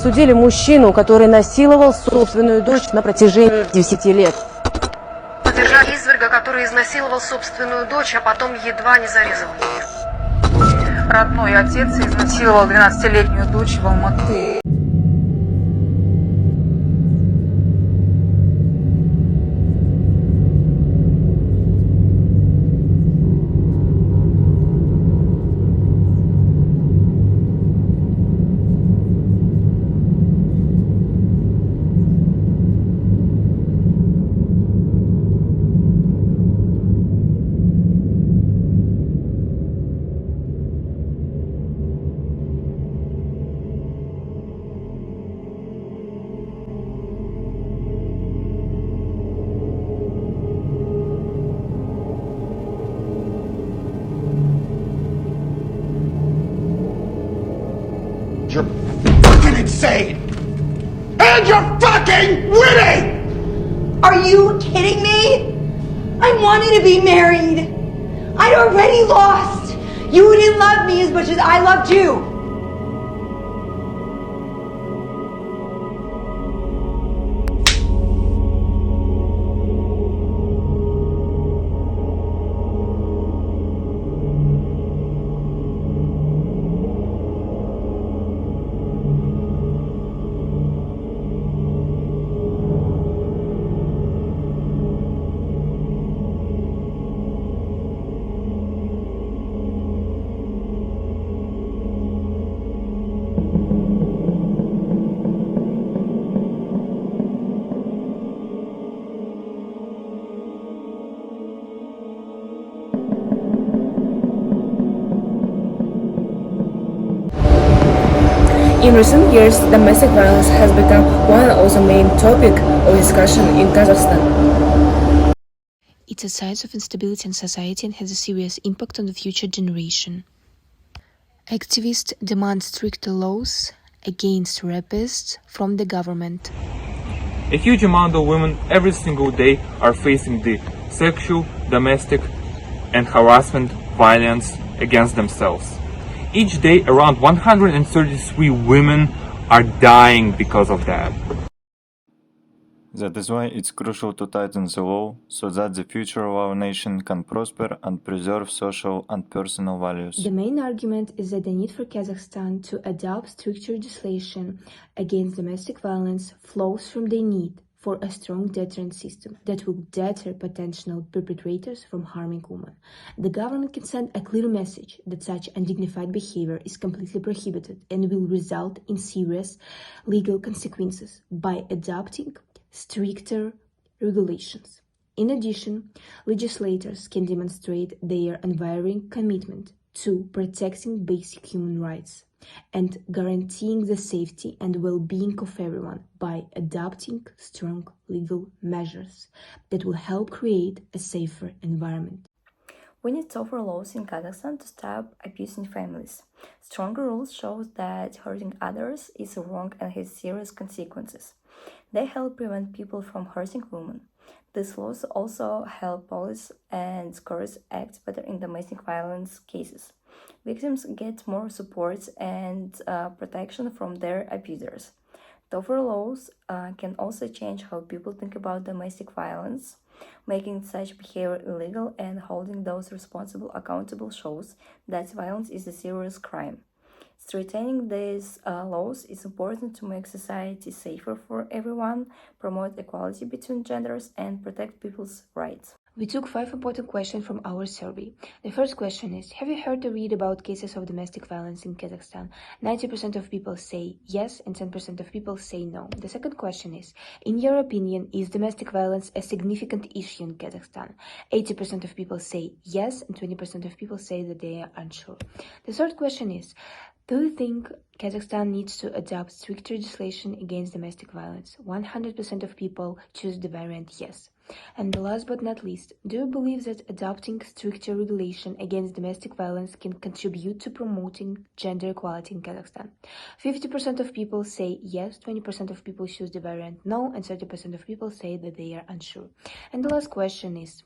осудили мужчину, который насиловал собственную дочь на протяжении 10 лет. Задержали изверга, который изнасиловал собственную дочь, а потом едва не зарезал ее. Родной отец изнасиловал 12-летнюю дочь в Алматы. You're fucking insane! And you're fucking winning! Are you kidding me? I wanted to be married. I'd already lost. You didn't love me as much as I loved you. In recent years, domestic violence has become one of the main topics of discussion in Kazakhstan. It's a sign of instability in society and has a serious impact on the future generation. Activists demand stricter laws against rapists from the government. A huge amount of women every single day are facing the sexual, domestic, and harassment violence against themselves. Each day, around 133 women are dying because of that. That is why it's crucial to tighten the law so that the future of our nation can prosper and preserve social and personal values. The main argument is that the need for Kazakhstan to adopt stricter legislation against domestic violence flows from the need for a strong deterrent system that will deter potential perpetrators from harming women. The government can send a clear message that such undignified behavior is completely prohibited and will result in serious legal consequences by adopting stricter regulations. In addition, legislators can demonstrate their unwavering commitment to protecting basic human rights and guaranteeing the safety and well-being of everyone by adopting strong legal measures that will help create a safer environment. We need tougher laws in Kazakhstan to stop abusing families. Stronger rules show that hurting others is wrong and has serious consequences. They help prevent people from hurting women. These laws also help police and courts act better in domestic violence cases. Victims get more support and protection from their abusers. Tougher laws can also change how people think about domestic violence. Making such behavior illegal and holding those responsible accountable shows that violence is a serious crime. Strengthening these laws is important to make society safer for everyone, promote equality between genders, and protect people's rights. We took 5 important questions from our survey. The first question is, have you heard or read about cases of domestic violence in Kazakhstan? 90% of people say yes and 10% of people say no. The second question is, in your opinion, is domestic violence a significant issue in Kazakhstan? 80% of people say yes and 20% of people say that they are unsure. The third question is, do you think Kazakhstan needs to adopt strict legislation against domestic violence? 100% of people choose the variant yes. And last but not least, do you believe that adopting stricter regulation against domestic violence can contribute to promoting gender equality in Kazakhstan? 50% of people say yes, 20% of people choose the variant no, and 30% of people say that they are unsure. And the last question is,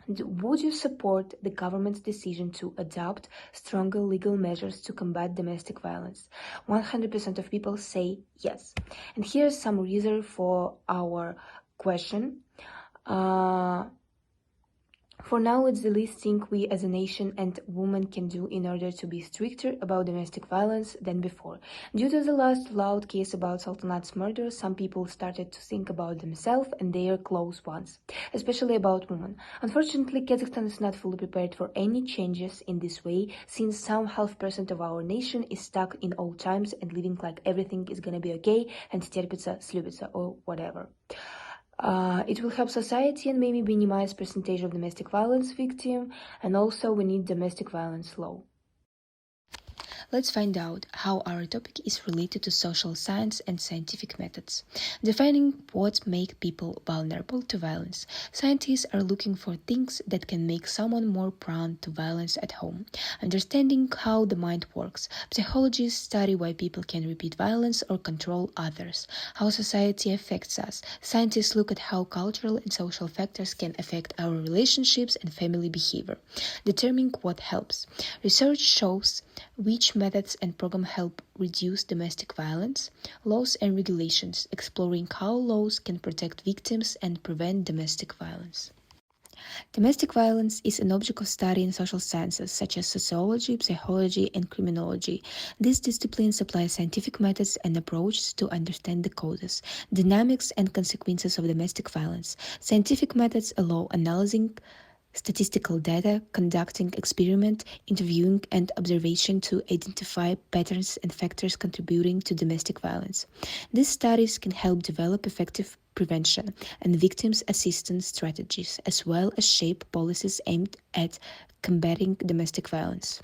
And would you support the government's decision to adopt stronger legal measures to combat domestic violence? 100% of people say yes. And here's some reason for our question. For now, it's the least thing we as a nation and women can do in order to be stricter about domestic violence than before. Due to the last loud case about Sultanat's murder, some people started to think about themselves and their close ones, especially about women. Unfortunately, Kazakhstan is not fully prepared for any changes in this way, since some 0.5% of our nation is stuck in old times and living like everything is gonna be okay and терпится, слюбится, or whatever. It will help society and maybe minimize percentage of domestic violence victim, and also we need domestic violence law. Let's find out how our topic is related to social science and scientific methods. Defining what makes people vulnerable to violence. Scientists are looking for things that can make someone more prone to violence at home. Understanding how the mind works. Psychologists study why people can repeat violence or control others. How society affects us. Scientists look at how cultural and social factors can affect our relationships and family behavior. Determining what helps. Research shows which methods and programs help reduce domestic violence, laws and regulations, exploring how laws can protect victims and prevent domestic violence. Domestic violence is an object of study in social sciences such as sociology, psychology, and criminology. These disciplines apply scientific methods and approaches to understand the causes, dynamics, and consequences of domestic violence. Scientific methods allow analyzing statistical data, conducting experiment, interviewing, and observation to identify patterns and factors contributing to domestic violence. These studies can help develop effective prevention and victims assistance strategies, as well as shape policies aimed at combating domestic violence.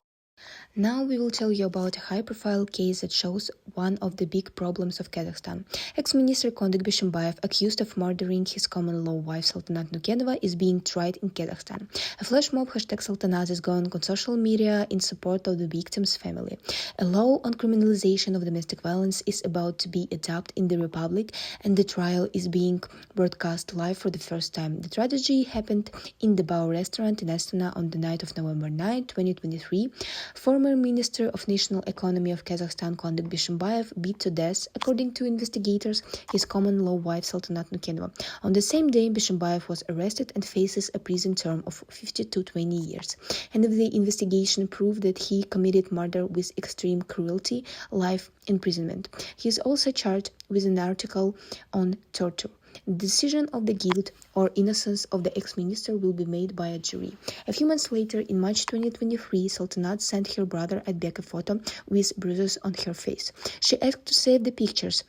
Now we will tell you about a high-profile case that shows one of the big problems of Kazakhstan. Ex-Minister Kondik Bishimbayev, accused of murdering his common-law wife Saltanat Nukenova, is being tried in Kazakhstan. A flash mob #Saltanat is going on social media in support of the victim's family. A law on criminalization of domestic violence is about to be adopted in the Republic, and the trial is being broadcast live for the first time. The tragedy happened in the Bao restaurant in Astana on the night of November 9, 2023. Former Minister of National Economy of Kazakhstan Kondik Bishimbayev beat to death, according to investigators, his common-law wife Saltanat Nukenova. On the same day, Bishimbayev was arrested and faces a prison term of 50 to 20 years. And if the investigation proved that he committed murder with extreme cruelty, life imprisonment. He is also charged with an article on torture. The decision of the guilt or innocence of the ex-minister will be made by a jury. A few months later, in March 2023, Saltanat sent her brother Aybek a photo with bruises on her face. She asked to save the pictures,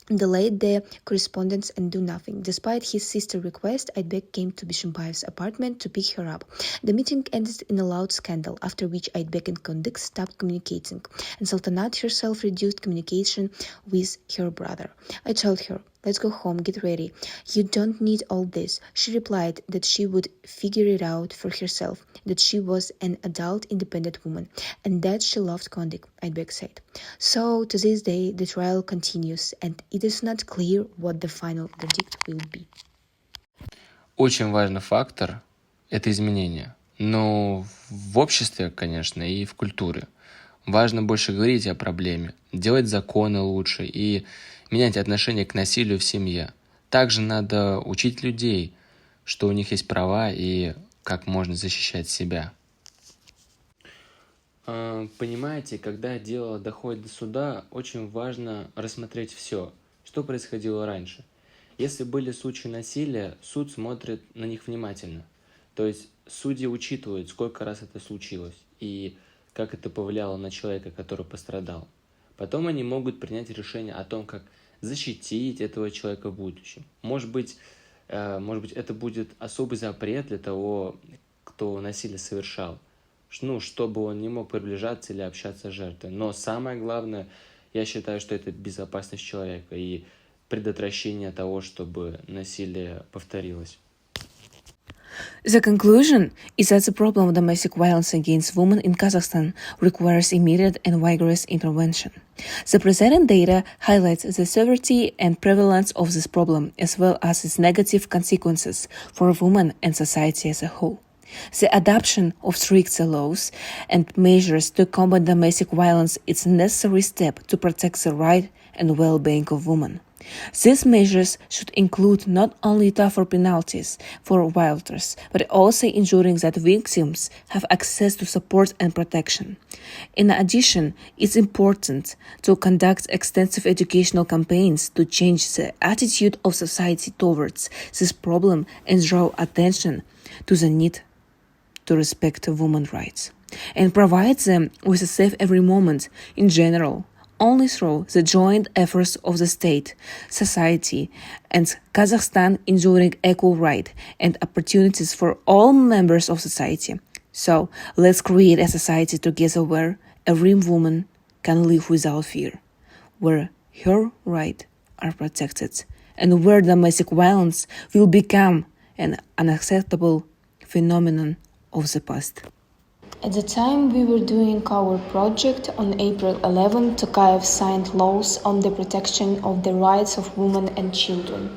delayed their correspondence, and do nothing. Despite his sister's request, Aybek came to Bishimbayev's apartment to pick her up. The meeting ended in a loud scandal, after which Aybek and Kondik stopped communicating, and Saltanat herself reduced communication with her brother. I told her, "Let's go home, get ready. You don't need all this." She replied that she would figure it out for herself, that she was an adult, independent woman, and that she loved Kondik, Aybek said. So, to this day, the trial continues, and it is not clear what the final verdict will be. Очень важный фактор – это изменения. Но в обществе, конечно, и в культуре. Важно больше говорить о проблеме, делать законы лучше и менять отношение к насилию в семье. Также надо учить людей, что у них есть права и как можно защищать себя. Понимаете, когда дело доходит до суда, очень важно рассмотреть все, что происходило раньше. Если были случаи насилия, суд смотрит на них внимательно. То есть судьи учитывают, сколько раз это случилось и как это повлияло на человека, который пострадал. Потом они могут принять решение о том, как защитить этого человека в будущем. Может быть, это будет особый запрет для того, кто насилие совершал, чтобы он не мог приближаться или общаться с жертвой. Но самое главное, я считаю, что это безопасность человека и предотвращение того, чтобы насилие повторилось. The conclusion is that the problem of domestic violence against women in Kazakhstan requires immediate and vigorous intervention. The presented data highlights the severity and prevalence of this problem, as well as its negative consequences for women and society as a whole. The adoption of stricter laws and measures to combat domestic violence is a necessary step to protect the right and well-being of women. These measures should include not only tougher penalties for violentors, but also ensuring that victims have access to support and protection. In addition, it's important to conduct extensive educational campaigns to change the attitude of society towards this problem and draw attention to the need to respect women's rights and provide them with a safe every moment in general. Only through the joint efforts of the state, society, and Kazakhstan ensuring equal rights and opportunities for all members of society. So let's create a society together where every woman can live without fear, where her rights are protected, and where domestic violence will become an unacceptable phenomenon of the past. At the time we were doing our project, on April 11, Tokayev signed laws on the protection of the rights of women and children.